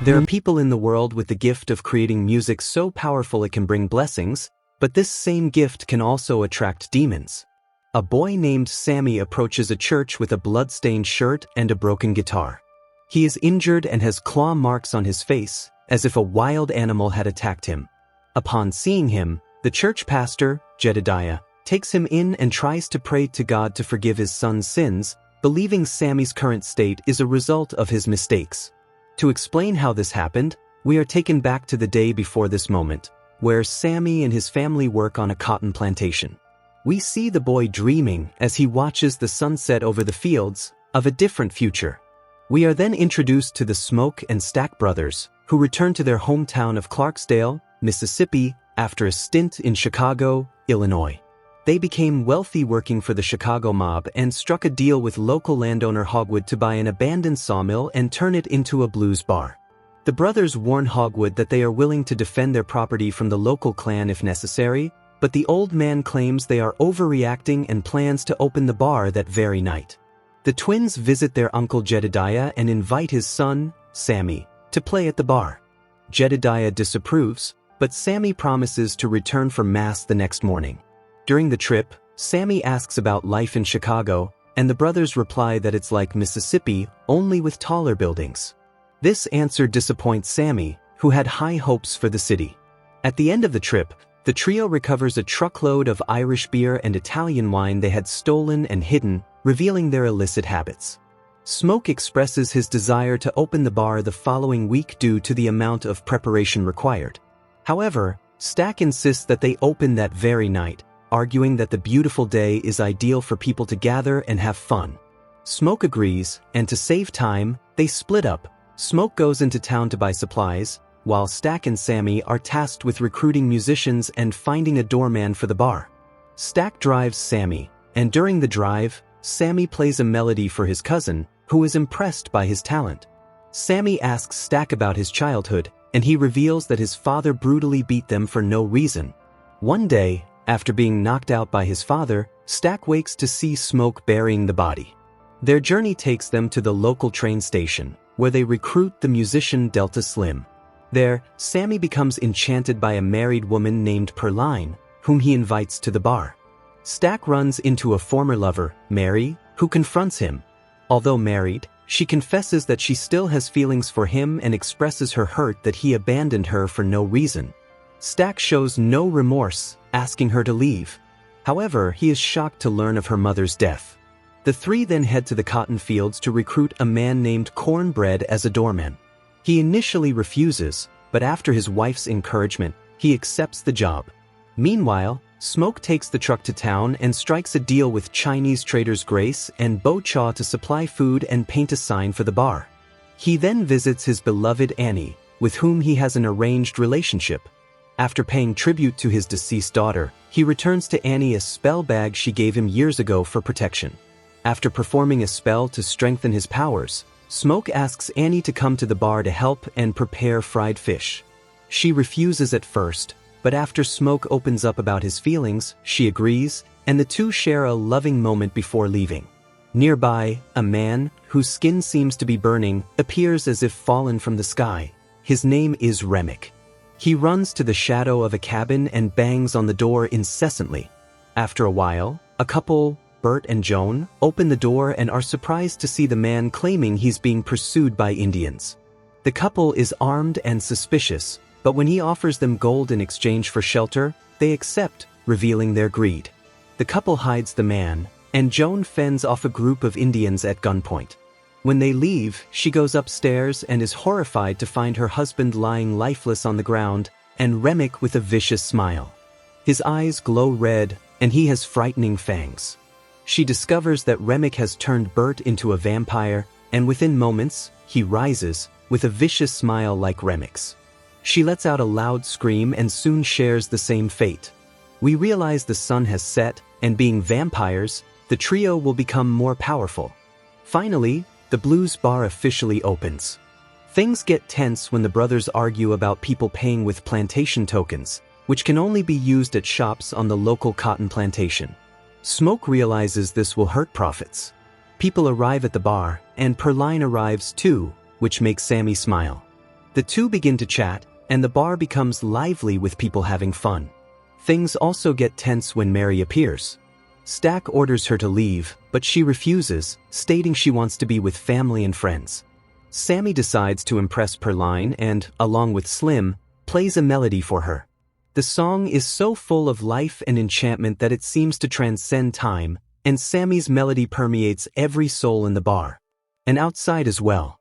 There are people in the world with the gift of creating music so powerful it can bring blessings, but this same gift can also attract demons. A boy named Sammy approaches a church with a blood-stained shirt and a broken guitar. He is injured and has claw marks on his face, as if a wild animal had attacked him. Upon seeing him, the church pastor, Jedediah, takes him in and tries to pray to God to forgive his son's sins, believing Sammy's current state is a result of his mistakes. To explain how this happened, we are taken back to the day before this moment, where Sammy and his family work on a cotton plantation. We see the boy dreaming as he watches the sunset over the fields of a different future. We are then introduced to the Smoke and Stack brothers, who return to their hometown of Clarksdale, Mississippi, after a stint in Chicago, Illinois. They became wealthy working for the Chicago mob and struck a deal with local landowner Hogwood to buy an abandoned sawmill and turn it into a blues bar. The brothers warn Hogwood that they are willing to defend their property from the local clan if necessary, but the old man claims they are overreacting and plans to open the bar that very night. The twins visit their uncle Jedediah and invite his son, Sammy, to play at the bar. Jedediah disapproves, but Sammy promises to return for mass the next morning. During the trip, Sammy asks about life in Chicago, and the brothers reply that it's like Mississippi, only with taller buildings. This answer disappoints Sammy, who had high hopes for the city. At the end of the trip, the trio recovers a truckload of Irish beer and Italian wine they had stolen and hidden, revealing their illicit habits. Smoke expresses his desire to open the bar the following week due to the amount of preparation required. However, Stack insists that they open that very night, arguing that the beautiful day is ideal for people to gather and have fun. Smoke agrees, and to save time, they split up. Smoke goes into town to buy supplies, while Stack and Sammy are tasked with recruiting musicians and finding a doorman for the bar. Stack drives Sammy, and during the drive, Sammy plays a melody for his cousin, who is impressed by his talent. Sammy asks Stack about his childhood, and he reveals that his father brutally beat them for no reason. One day, after being knocked out by his father, Stack wakes to see Smoke burying the body. Their journey takes them to the local train station, where they recruit the musician Delta Slim. There, Sammy becomes enchanted by a married woman named Perline, whom he invites to the bar. Stack runs into a former lover, Mary, who confronts him. Although married, she confesses that she still has feelings for him and expresses her hurt that he abandoned her for no reason. Stack shows no remorse, asking her to leave. However, he is shocked to learn of her mother's death. The three then head to the cotton fields to recruit a man named Cornbread as a doorman. He initially refuses, but after his wife's encouragement, he accepts the job. Meanwhile, Smoke takes the truck to town and strikes a deal with Chinese traders Grace and Bo Chaw to supply food and paint a sign for the bar. He then visits his beloved Annie, with whom he has an arranged relationship. After paying tribute to his deceased daughter, he returns to Annie a spell bag she gave him years ago for protection. After performing a spell to strengthen his powers, Smoke asks Annie to come to the bar to help and prepare fried fish. She refuses at first, but after Smoke opens up about his feelings, she agrees, and the two share a loving moment before leaving. Nearby, a man, whose skin seems to be burning, appears as if fallen from the sky. His name is Remick. He runs to the shadow of a cabin and bangs on the door incessantly. After a while, a couple, Bert and Joan, open the door and are surprised to see the man claiming he's being pursued by Indians. The couple is armed and suspicious, but when he offers them gold in exchange for shelter, they accept, revealing their greed. The couple hides the man, and Joan fends off a group of Indians at gunpoint. When they leave, she goes upstairs and is horrified to find her husband lying lifeless on the ground, and Remick with a vicious smile. His eyes glow red, and he has frightening fangs. She discovers that Remick has turned Bert into a vampire, and within moments, he rises, with a vicious smile like Remick's. She lets out a loud scream and soon shares the same fate. We realize the sun has set, and being vampires, the trio will become more powerful. Finally, the blues bar officially opens. Things get tense when the brothers argue about people paying with plantation tokens, which can only be used at shops on the local cotton plantation. Smoke realizes this will hurt profits. People arrive at the bar, and Perline arrives too, which makes Sammy smile. The two begin to chat, and the bar becomes lively with people having fun. Things also get tense when Mary appears. Stack orders her to leave, but she refuses, stating she wants to be with family and friends. Sammy decides to impress Perline and, along with Slim, plays a melody for her. The song is so full of life and enchantment that it seems to transcend time, and Sammy's melody permeates every soul in the bar. And outside as well.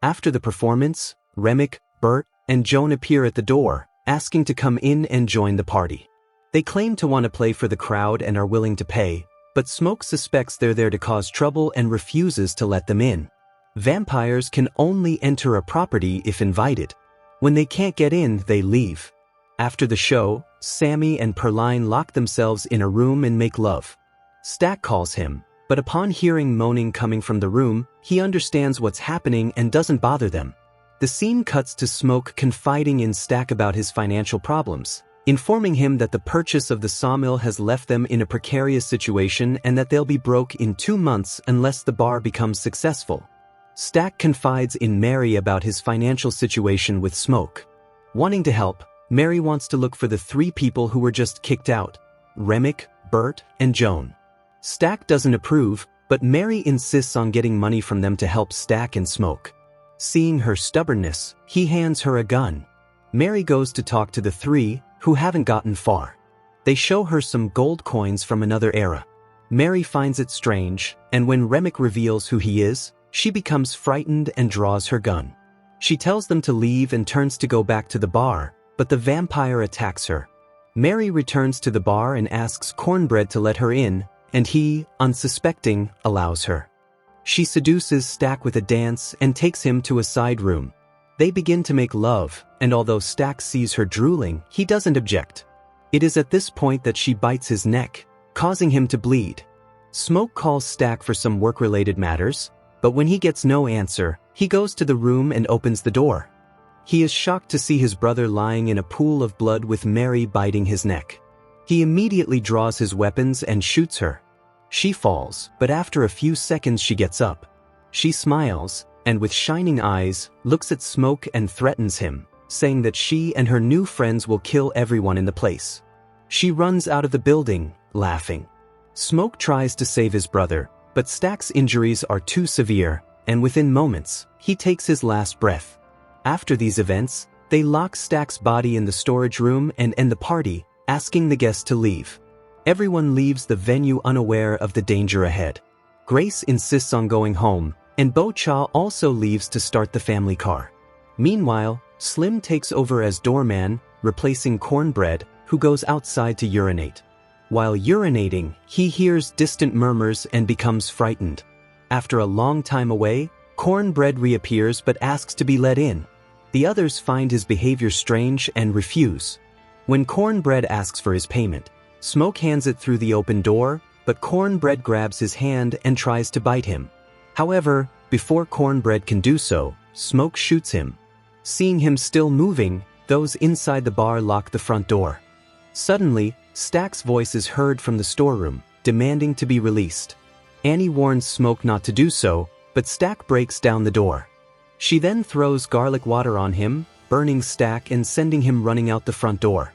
After the performance, Remick, Bert, and Joan appear at the door, asking to come in and join the party. They claim to want to play for the crowd and are willing to pay, but Smoke suspects they're there to cause trouble and refuses to let them in. Vampires can only enter a property if invited. When they can't get in, they leave. After the show, Sammy and Perline lock themselves in a room and make love. Stack calls him, but upon hearing moaning coming from the room, he understands what's happening and doesn't bother them. The scene cuts to Smoke confiding in Stack about his financial problems, informing him that the purchase of the sawmill has left them in a precarious situation and that they'll be broke in 2 months unless the bar becomes successful. Stack confides in Mary about his financial situation with Smoke. Wanting to help, Mary wants to look for the 3 people who were just kicked out: Remick, Bert, and Joan. Stack doesn't approve, but Mary insists on getting money from them to help Stack and Smoke. Seeing her stubbornness, he hands her a gun. Mary goes to talk to the 3, who haven't gotten far. They show her some gold coins from another era. Mary finds it strange, and when Remick reveals who he is, she becomes frightened and draws her gun. She tells them to leave and turns to go back to the bar, but the vampire attacks her. Mary returns to the bar and asks Cornbread to let her in, and he, unsuspecting, allows her. She seduces Stack with a dance and takes him to a side room. They begin to make love, and although Stack sees her drooling, he doesn't object. It is at this point that she bites his neck, causing him to bleed. Smoke calls Stack for some work-related matters, but when he gets no answer, he goes to the room and opens the door. He is shocked to see his brother lying in a pool of blood with Mary biting his neck. He immediately draws his weapons and shoots her. She falls, but after a few seconds she gets up. She smiles, and with shining eyes, looks at Smoke and threatens him, saying that she and her new friends will kill everyone in the place. She runs out of the building, laughing. Smoke tries to save his brother, but Stack's injuries are too severe, and within moments, he takes his last breath. After these events, they lock Stack's body in the storage room and end the party, asking the guests to leave. Everyone leaves the venue unaware of the danger ahead. Grace insists on going home, and Bo Cha also leaves to start the family car. Meanwhile, Slim takes over as doorman, replacing Cornbread, who goes outside to urinate. While urinating, he hears distant murmurs and becomes frightened. After a long time away, Cornbread reappears but asks to be let in. The others find his behavior strange and refuse. When Cornbread asks for his payment, Smoke hands it through the open door, but Cornbread grabs his hand and tries to bite him. However, before Cornbread can do so, Smoke shoots him. Seeing him still moving, those inside the bar lock the front door. Suddenly, Stack's voice is heard from the storeroom, demanding to be released. Annie warns Smoke not to do so, but Stack breaks down the door. She then throws garlic water on him, burning Stack and sending him running out the front door.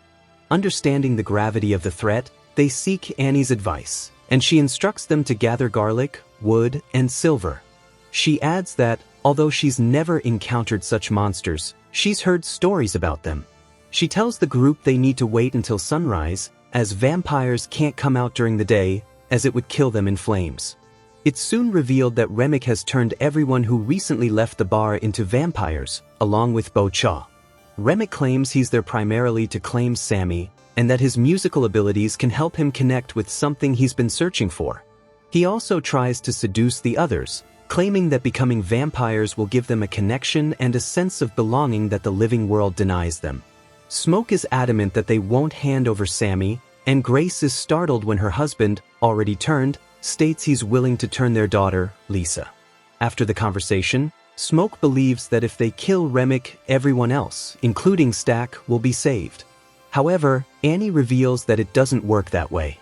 Understanding the gravity of the threat, they seek Annie's advice, and she instructs them to gather garlic, wood, and silver. She adds that, although she's never encountered such monsters, she's heard stories about them. She tells the group they need to wait until sunrise, as vampires can't come out during the day, as it would kill them in flames. It's soon revealed that Remick has turned everyone who recently left the bar into vampires, along with Bo Cha. Remick claims he's there primarily to claim Sammy, and that his musical abilities can help him connect with something he's been searching for. He also tries to seduce the others, claiming that becoming vampires will give them a connection and a sense of belonging that the living world denies them. Smoke is adamant that they won't hand over Sammy, and Grace is startled when her husband, already turned, states he's willing to turn their daughter, Lisa. After the conversation, Smoke believes that if they kill Remick, everyone else, including Stack, will be saved. However, Annie reveals that it doesn't work that way.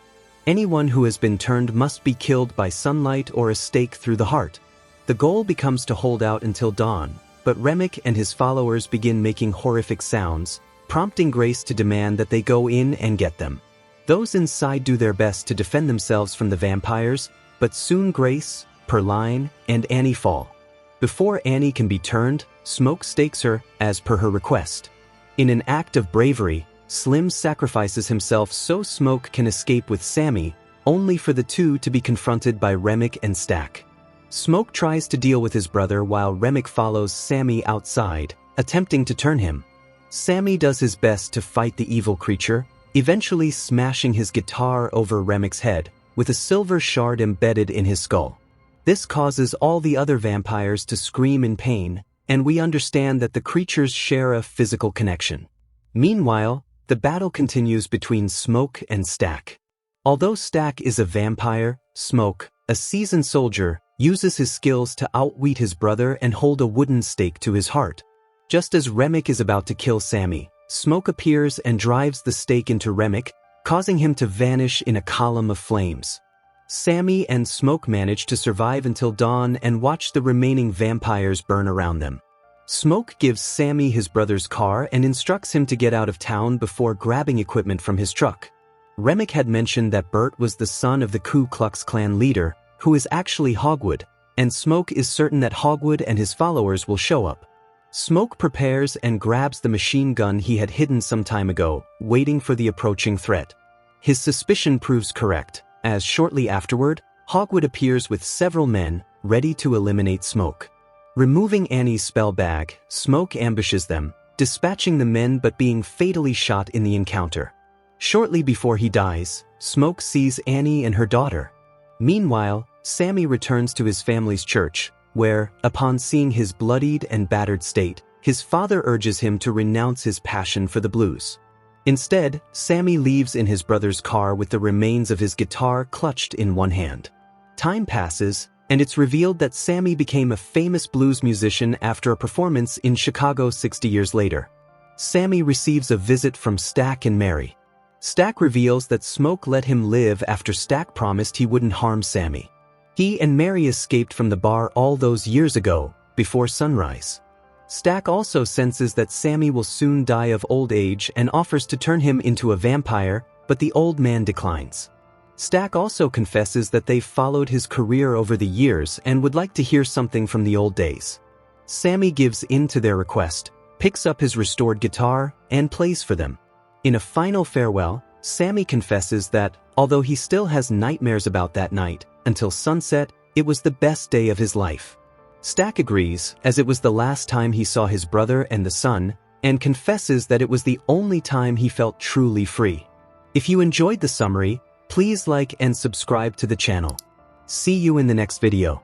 Anyone who has been turned must be killed by sunlight or a stake through the heart. The goal becomes to hold out until dawn, but Remick and his followers begin making horrific sounds, prompting Grace to demand that they go in and get them. Those inside do their best to defend themselves from the vampires, but soon Grace, Perline, and Annie fall. Before Annie can be turned, Smoke stakes her, as per her request. In an act of bravery, Slim sacrifices himself so Smoke can escape with Sammy, only for the two to be confronted by Remick and Stack. Smoke tries to deal with his brother while Remick follows Sammy outside, attempting to turn him. Sammy does his best to fight the evil creature, eventually smashing his guitar over Remick's head, with a silver shard embedded in his skull. This causes all the other vampires to scream in pain, and we understand that the creatures share a physical connection. Meanwhile, the battle continues between Smoke and Stack. Although Stack is a vampire, Smoke, a seasoned soldier, uses his skills to outwit his brother and hold a wooden stake to his heart. Just as Remick is about to kill Sammy, Smoke appears and drives the stake into Remick, causing him to vanish in a column of flames. Sammy and Smoke manage to survive until dawn and watch the remaining vampires burn around them. Smoke gives Sammy his brother's car and instructs him to get out of town before grabbing equipment from his truck. Remick had mentioned that Bert was the son of the Ku Klux Klan leader, who is actually Hogwood, and Smoke is certain that Hogwood and his followers will show up. Smoke prepares and grabs the machine gun he had hidden some time ago, waiting for the approaching threat. His suspicion proves correct, as shortly afterward, Hogwood appears with several men, ready to eliminate Smoke. Removing Annie's spell bag, Smoke ambushes them, dispatching the men but being fatally shot in the encounter. Shortly before he dies, Smoke sees Annie and her daughter. Meanwhile, Sammy returns to his family's church, where, upon seeing his bloodied and battered state, his father urges him to renounce his passion for the blues. Instead, Sammy leaves in his brother's car with the remains of his guitar clutched in one hand. Time passes, and it's revealed that Sammy became a famous blues musician after a performance in Chicago 60 years later. Sammy receives a visit from Stack and Mary. Stack reveals that Smoke let him live after Stack promised he wouldn't harm Sammy. He and Mary escaped from the bar all those years ago, before sunrise. Stack also senses that Sammy will soon die of old age and offers to turn him into a vampire, but the old man declines. Stack also confesses that they've followed his career over the years and would like to hear something from the old days. Sammy gives in to their request, picks up his restored guitar, and plays for them. In a final farewell, Sammy confesses that, although he still has nightmares about that night, until sunset, it was the best day of his life. Stack agrees, as it was the last time he saw his brother and the sun, and confesses that it was the only time he felt truly free. If you enjoyed the summary, please like and subscribe to the channel. See you in the next video.